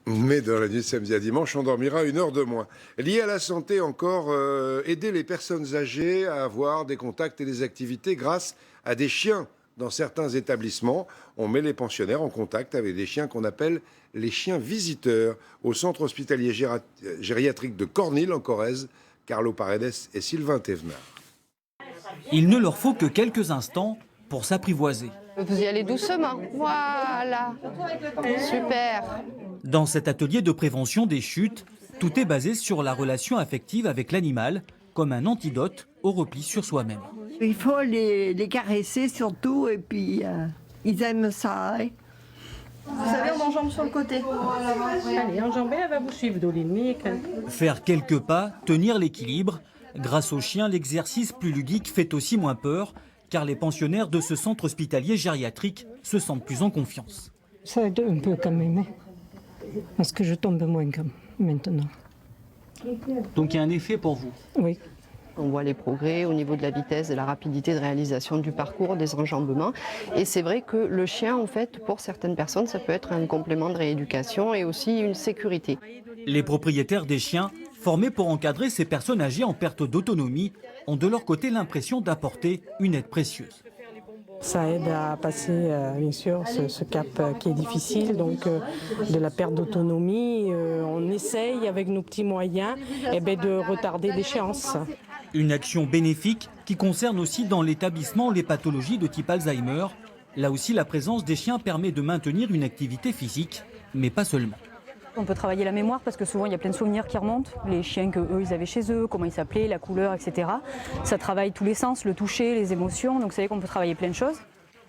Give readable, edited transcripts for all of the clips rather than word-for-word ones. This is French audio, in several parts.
Mais dans la nuit de samedi à dimanche, on dormira 1 heure de moins. Lié à la santé encore, aider les personnes âgées à avoir des contacts et des activités grâce à des chiens. Dans certains établissements, on met les pensionnaires en contact avec des chiens qu'on appelle les chiens visiteurs. Au centre hospitalier gériatrique de Cornil, en Corrèze, Carlo Paredes et Sylvain Thévenard. Il ne leur faut que quelques instants pour s'apprivoiser. Vous y allez doucement. Voilà. Super. Dans cet atelier de prévention des chutes, tout est basé sur la relation affective avec l'animal, comme un antidote au repli sur soi-même. Il faut les caresser surtout, et puis ils aiment ça. Hein. Vous savez, on enjambe sur le côté. Allez, enjambez, elle va vous suivre, Dolinique. Faire quelques pas, tenir l'équilibre. Grâce au chien, l'exercice plus ludique fait aussi moins peur, car les pensionnaires de ce centre hospitalier gériatrique se sentent plus en confiance. Ça aide un peu quand même, hein, parce que je tombe moins comme maintenant. Donc il y a un effet pour vous? Oui. On voit les progrès au niveau de la vitesse et la rapidité de réalisation du parcours, des enjambements. Et c'est vrai que le chien, en fait, pour certaines personnes, ça peut être un complément de rééducation et aussi une sécurité. Les propriétaires des chiens, formés pour encadrer ces personnes âgées en perte d'autonomie, ont de leur côté l'impression d'apporter une aide précieuse. Ça aide à passer, bien sûr, ce cap qui est difficile, donc de la perte d'autonomie. On essaye, avec nos petits moyens, de retarder l'échéance. Une action bénéfique qui concerne aussi dans l'établissement les pathologies de type Alzheimer. Là aussi, la présence des chiens permet de maintenir une activité physique, mais pas seulement. On peut travailler la mémoire parce que souvent il y a plein de souvenirs qui remontent, les chiens qu'eux ils avaient chez eux, comment ils s'appelaient, la couleur, etc. Ça travaille tous les sens, le toucher, les émotions, donc vous savez qu'on peut travailler plein de choses.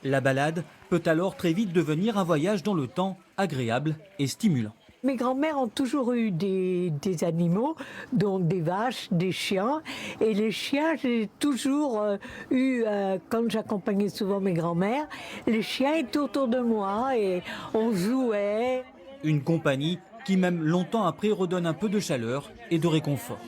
La balade peut alors très vite devenir un voyage dans le temps agréable et stimulant. Mes grands-mères ont toujours eu des animaux, donc des vaches, des chiens. Et les chiens, j'ai toujours eu, quand j'accompagnais souvent mes grands-mères, les chiens étaient autour de moi et on jouait. Une compagnie qui, même longtemps après, redonne un peu de chaleur et de réconfort.